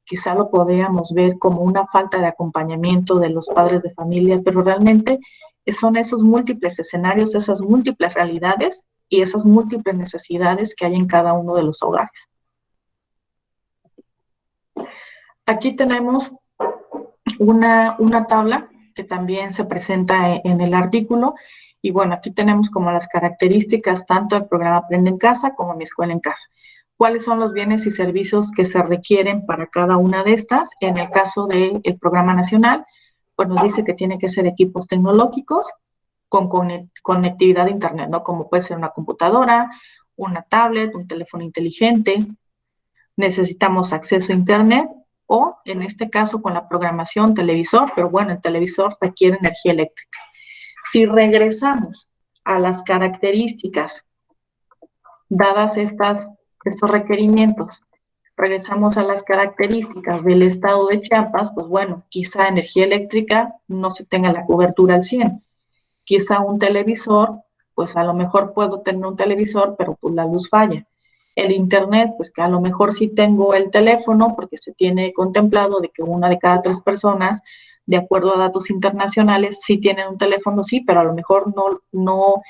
S1: quizá lo podríamos ver como una falta de acompañamiento de los padres de familia, pero realmente son esos múltiples escenarios, esas múltiples realidades y esas múltiples necesidades que hay en cada uno de los hogares. Aquí tenemos una tabla que también se presenta en el artículo. Y bueno, aquí tenemos como las características tanto del programa Aprende en Casa como Mi Escuela en Casa. ¿Cuáles son los bienes y servicios que se requieren para cada una de estas? En el caso del programa nacional, pues nos dice que tiene que ser equipos tecnológicos con conectividad a Internet, ¿no? Como puede ser una computadora, una tablet, un teléfono inteligente. Necesitamos acceso a Internet o, en este caso, con la programación, televisor, pero bueno, el televisor requiere energía eléctrica. Si regresamos a las características dadas estos requerimientos, regresamos a las características del estado de Chiapas, pues bueno, quizá energía eléctrica no se tenga la cobertura al 100. Quizá un televisor, pues a lo mejor puedo tener un televisor, pero pues la luz falla. El Internet, pues que a lo mejor sí tengo el teléfono, porque se tiene contemplado de que una de cada 3 personas, de acuerdo a datos internacionales, sí tienen un teléfono, sí, pero a lo mejor no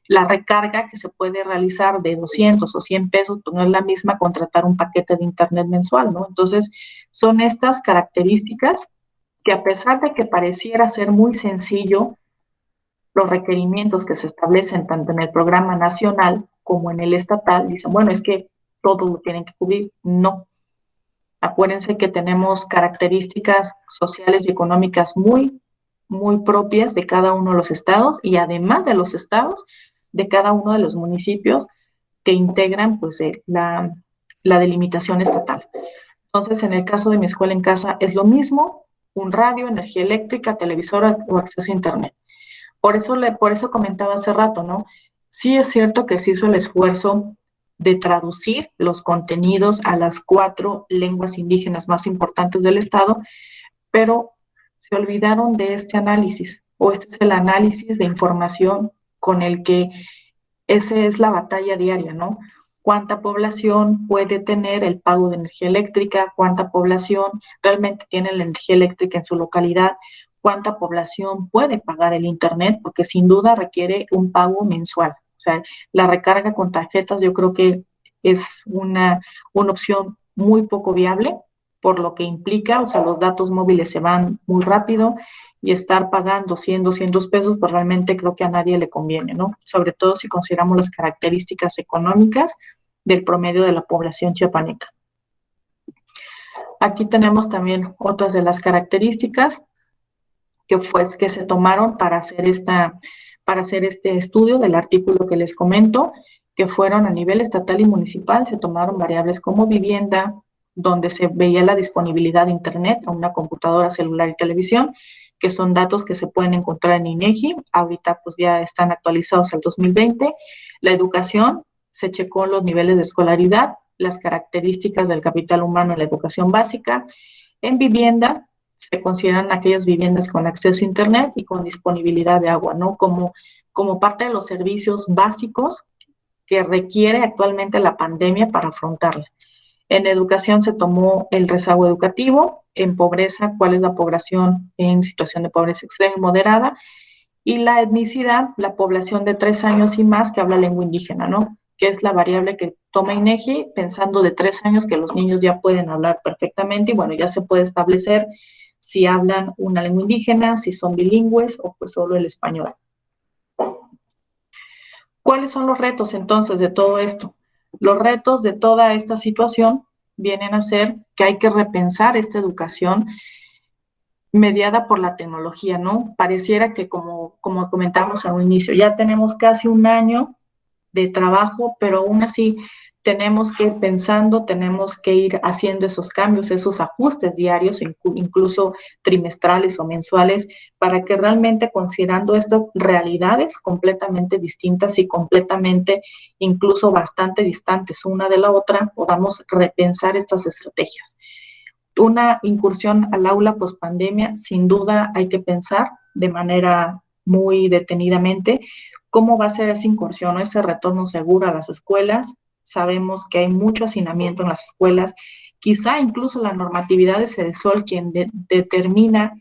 S1: la recarga que se puede realizar de 200 o 100 pesos, pues no es la misma contratar un paquete de Internet mensual, ¿no? Entonces, son estas características que, a pesar de que pareciera ser muy sencillo, los requerimientos que se establecen tanto en el programa nacional como en el estatal, dicen, bueno, es que todos lo tienen que cubrir. No. Acuérdense que tenemos características sociales y económicas muy, muy propias de cada uno de los estados y además de los estados, de cada uno de los municipios que integran pues la delimitación estatal. Entonces, en el caso de Mi Escuela en Casa es lo mismo, un radio, energía eléctrica, televisora o acceso a Internet. Por eso comentaba hace rato, ¿no? Sí es cierto que se hizo el esfuerzo de traducir los contenidos a las 4 lenguas indígenas más importantes del estado, pero se olvidaron de este análisis, o este es el análisis de información con el que esa es la batalla diaria, ¿no? ¿Cuánta población puede tener el pago de energía eléctrica? ¿Cuánta población realmente tiene la energía eléctrica en su localidad? ¿Cuánta población puede pagar el Internet? Porque sin duda requiere un pago mensual. O sea, la recarga con tarjetas yo creo que es una opción muy poco viable por lo que implica, o sea, los datos móviles se van muy rápido y estar pagando 100, 200 pesos, pues realmente creo que a nadie le conviene, ¿no? Sobre todo si consideramos las características económicas del promedio de la población chiapaneca. Aquí tenemos también otras de las características que se tomaron para hacer este estudio del artículo que les comento, que fueron a nivel estatal y municipal. Se tomaron variables como vivienda, donde se veía la disponibilidad de Internet a una computadora, celular y televisión, que son datos que se pueden encontrar en INEGI. Ahorita pues ya están actualizados al 2020. La educación, se checó los niveles de escolaridad, las características del capital humano en la educación básica. En vivienda, se consideran aquellas viviendas con acceso a Internet y con disponibilidad de agua, ¿no? Como parte de los servicios básicos que requiere actualmente la pandemia para afrontarla. En educación se tomó el rezago educativo, en pobreza, cuál es la población en situación de pobreza extrema y moderada, y la etnicidad, la población de 3 años y más que habla lengua indígena, ¿no? Que es la variable que toma INEGI, pensando de 3 años que los niños ya pueden hablar perfectamente, y bueno, ya se puede establecer si hablan una lengua indígena, si son bilingües o pues solo el español. ¿Cuáles son los retos entonces de todo esto? Los retos de toda esta situación vienen a ser que hay que repensar esta educación mediada por la tecnología, ¿no? Pareciera que como comentamos al inicio, ya tenemos casi un año de trabajo, pero aún así tenemos que ir pensando, tenemos que ir haciendo esos cambios, esos ajustes diarios, incluso trimestrales o mensuales, para que realmente, considerando estas realidades completamente distintas y completamente, incluso bastante distantes una de la otra, podamos repensar estas estrategias. Una incursión al aula post-pandemia, sin duda hay que pensar de manera muy detenidamente cómo va a ser esa incursión, ese retorno seguro a las escuelas. Sabemos que hay mucho hacinamiento en las escuelas, quizá incluso la normatividad de Sedesol, quien determina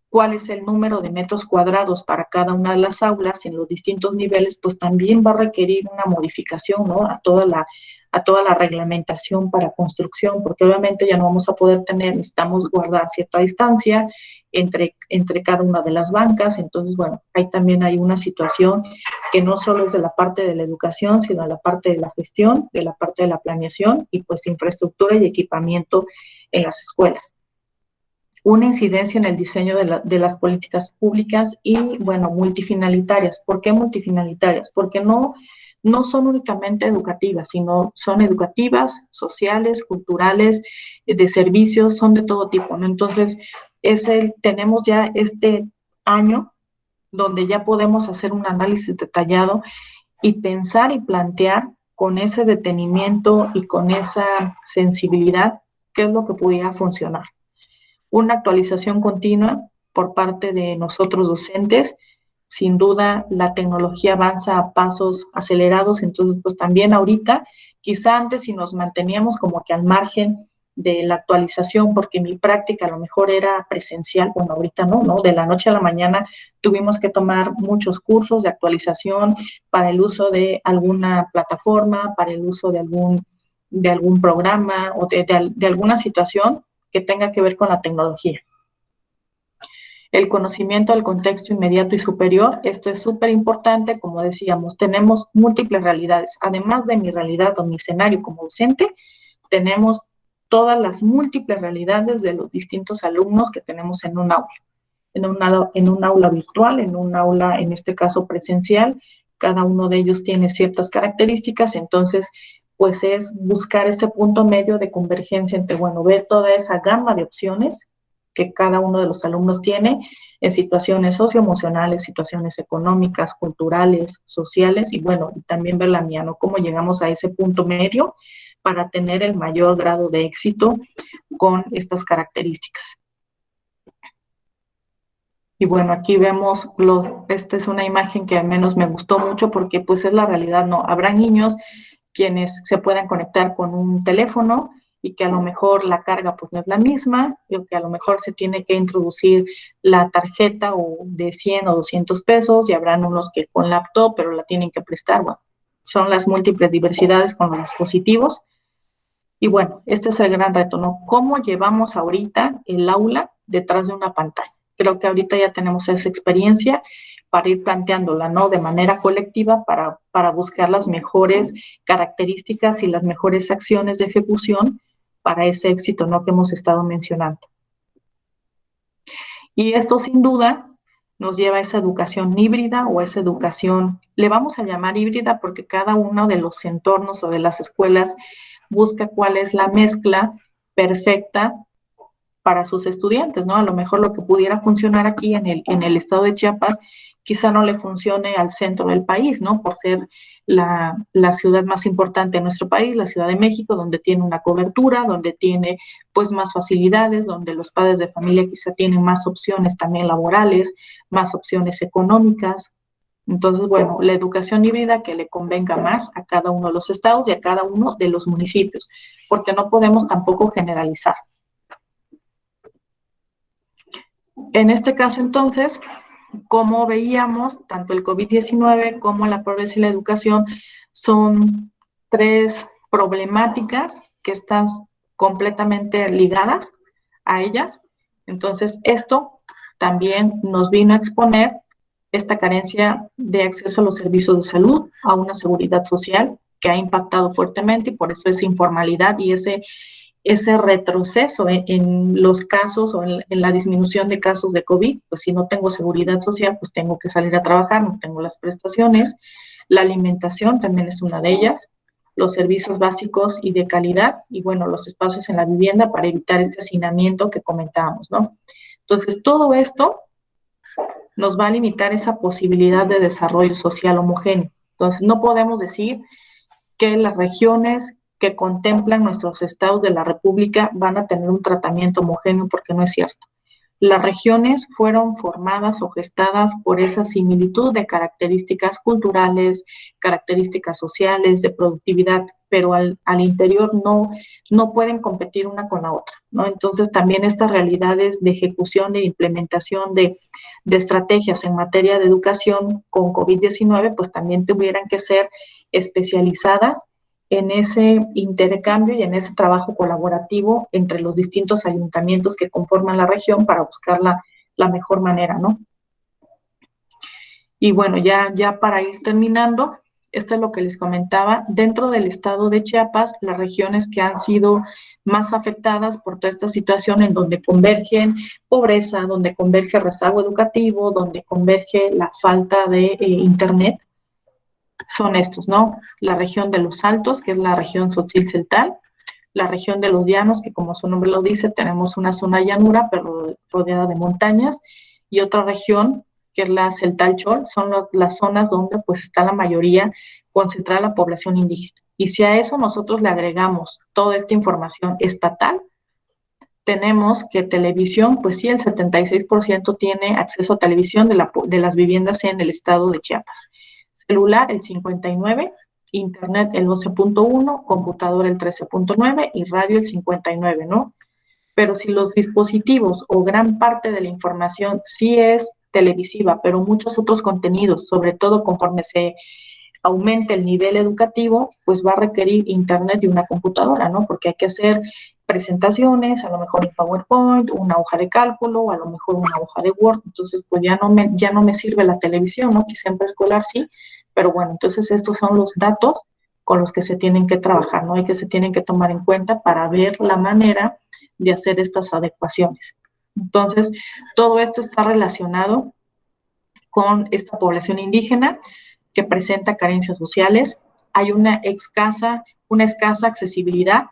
S1: cuál es el número de metros cuadrados para cada una de las aulas en los distintos niveles, pues también va a requerir una modificación, ¿no?, a toda la reglamentación para construcción, porque obviamente ya no vamos a poder tener, necesitamos guardar cierta distancia entre cada una de las bancas. Entonces, bueno, ahí también hay una situación que no solo es de la parte de la educación, sino de la parte de la gestión, de la parte de la planeación y pues infraestructura y equipamiento en las escuelas. Una incidencia en el diseño de las políticas públicas y, bueno, multifinalitarias. ¿Por qué multifinalitarias? Porque no son únicamente educativas, sino son educativas, sociales, culturales, de servicios, son de todo tipo, ¿no? Entonces, tenemos ya este año donde ya podemos hacer un análisis detallado y pensar y plantear con ese detenimiento y con esa sensibilidad qué es lo que pudiera funcionar. Una actualización continua por parte de nosotros docentes. Sin duda, la tecnología avanza a pasos acelerados, entonces, pues también ahorita, quizá antes si nos manteníamos como que al margen de la actualización, porque mi práctica a lo mejor era presencial, bueno, ahorita no, de la noche a la mañana tuvimos que tomar muchos cursos de actualización para el uso de alguna plataforma, para el uso de algún programa o de alguna situación que tenga que ver con la tecnología. El conocimiento del contexto inmediato y superior, esto es súper importante, como decíamos, tenemos múltiples realidades. Además de mi realidad o mi escenario como docente, tenemos todas las múltiples realidades de los distintos alumnos que tenemos en un aula. En un aula virtual, en un aula, en este caso presencial, cada uno de ellos tiene ciertas características, entonces pues es buscar ese punto medio de convergencia entre, bueno, ver toda esa gama de opciones que cada uno de los alumnos tiene en situaciones socioemocionales, situaciones económicas, culturales, sociales, y bueno, y también ver la mía, ¿no? Cómo llegamos a ese punto medio para tener el mayor grado de éxito con estas características. Y bueno, aquí vemos, esta es una imagen que al menos me gustó mucho porque pues es la realidad, ¿no? Habrá niños quienes se puedan conectar con un teléfono y que a lo mejor la carga pues no es la misma, y que a lo mejor se tiene que introducir la tarjeta o de 100 o 200 pesos, y habrán unos que con laptop, pero la tienen que prestar. Bueno, son las múltiples diversidades con los dispositivos. Y bueno, este es el gran reto, ¿no? ¿Cómo llevamos ahorita el aula detrás de una pantalla? Creo que ahorita ya tenemos esa experiencia para ir planteándola, ¿no?, de manera colectiva para buscar las mejores características y las mejores acciones de ejecución para ese éxito, ¿no?, que hemos estado mencionando. Y esto sin duda nos lleva a esa educación híbrida o esa educación, le vamos a llamar híbrida porque cada uno de los entornos o de las escuelas busca cuál es la mezcla perfecta para sus estudiantes, ¿no? A lo mejor lo que pudiera funcionar aquí en el estado de Chiapas, quizá no le funcione al centro del país, ¿no? Por ser la ciudad más importante de nuestro país, la Ciudad de México, donde tiene una cobertura, donde tiene pues más facilidades, donde los padres de familia quizá tienen más opciones también laborales, más opciones económicas. Entonces, bueno, la educación híbrida que le convenga más a cada uno de los estados y a cada uno de los municipios, porque no podemos tampoco generalizar. En este caso, entonces, como veíamos, tanto el COVID-19 como la pobreza y la educación son tres problemáticas que están completamente ligadas a ellas. Entonces, esto también nos vino a exponer esta carencia de acceso a los servicios de salud, a una seguridad social que ha impactado fuertemente, y por eso esa informalidad y ese retroceso en los casos o en la disminución de casos de COVID. Pues si no tengo seguridad social, pues tengo que salir a trabajar, no tengo las prestaciones. La alimentación también es una de ellas. los servicios básicos y de calidad y, bueno, los espacios en la vivienda para evitar este hacinamiento que comentábamos, ¿no? Entonces, todo esto nos va a limitar esa posibilidad de desarrollo social homogéneo. Entonces, no podemos decir que las regiones que contemplan nuestros estados de la República van a tener un tratamiento homogéneo, porque no es cierto. Las regiones fueron formadas o gestadas por esa similitud de características culturales, características sociales, de productividad, pero al interior no pueden competir una con la otra, ¿no? Entonces también estas realidades de ejecución e implementación de estrategias en materia de educación con COVID-19, pues también tuvieran que ser especializadas en ese intercambio y en ese trabajo colaborativo entre los distintos ayuntamientos que conforman la región para buscar la mejor manera, ¿no? Y bueno, ya para ir terminando, esto es lo que les comentaba. Dentro del estado de Chiapas, las regiones que han sido más afectadas por toda esta situación, en donde convergen pobreza, donde converge rezago educativo, donde converge la falta de internet, son estos, ¿no? La región de los Altos, que es la región Tzotzil-Tzeltal, la región de los Llanos, que como su nombre lo dice, tenemos una zona llanura, pero rodeada de montañas, y otra región, que es la Celtal-Chol, son las zonas donde pues está la mayoría concentrada la población indígena. Y si a eso nosotros le agregamos toda esta información estatal, tenemos que televisión, pues sí, el 76% tiene acceso a televisión de las viviendas en el estado de Chiapas. Celular, el 59%, internet el 12.1%, computadora el 13.9% y radio el 59%, ¿no? Pero si los dispositivos o gran parte de la información sí es televisiva, pero muchos otros contenidos, sobre todo conforme se aumente el nivel educativo, pues va a requerir internet y una computadora, ¿no? Porque hay que hacer presentaciones, a lo mejor un PowerPoint, una hoja de cálculo, o a lo mejor una hoja de Word. Entonces, pues ya no me sirve la televisión, ¿no? Quizá en preescolar sí, pero bueno, entonces estos son los datos con los que se tienen que trabajar, ¿no? Y que se tienen que tomar en cuenta para ver la manera de hacer estas adecuaciones. Entonces, todo esto está relacionado con esta población indígena que presenta carencias sociales. Hay una escasa accesibilidad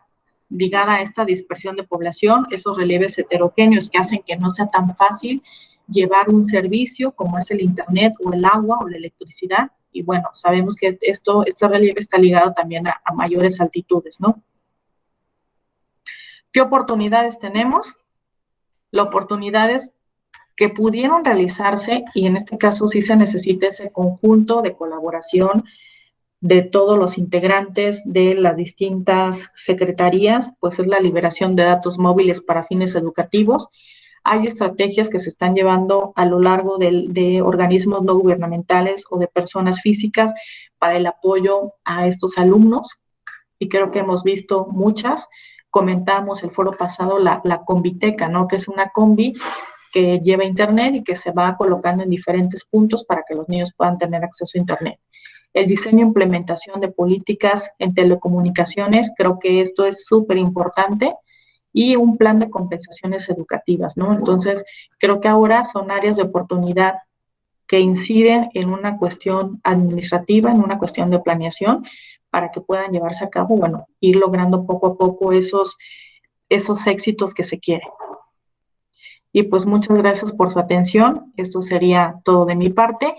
S1: ligada a esta dispersión de población, esos relieves heterogéneos que hacen que no sea tan fácil llevar un servicio como es el internet o el agua o la electricidad. Y bueno, sabemos que este relieve está ligado también a mayores altitudes, ¿no? ¿Qué oportunidades tenemos? La oportunidad es que pudieron realizarse, y en este caso sí se necesita ese conjunto de colaboración de todos los integrantes de las distintas secretarías, pues es la liberación de datos móviles para fines educativos. Hay estrategias que se están llevando a lo largo de organismos no gubernamentales o de personas físicas para el apoyo a estos alumnos, y creo que hemos visto muchas. Comentamos el foro pasado la Combiteca, ¿no? Que es una combi que lleva internet y que se va colocando en diferentes puntos para que los niños puedan tener acceso a internet. El diseño e implementación de políticas en telecomunicaciones, creo que esto es súper importante, y un plan de compensaciones educativas, ¿no? Entonces, creo que ahora son áreas de oportunidad que inciden en una cuestión administrativa, en una cuestión de planeación, para que puedan llevarse a cabo, bueno, ir logrando poco a poco esos éxitos que se quieren. Y pues muchas gracias por su atención. Esto sería todo de mi parte.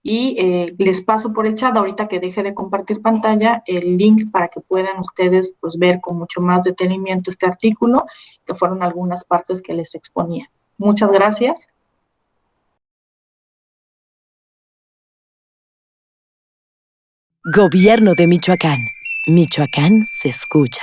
S1: Y les paso por el chat, ahorita que deje de compartir pantalla, el link para que puedan ustedes pues ver con mucho más detenimiento este artículo, que fueron algunas partes que les exponía. Muchas gracias.
S2: Gobierno de Michoacán. Michoacán se escucha.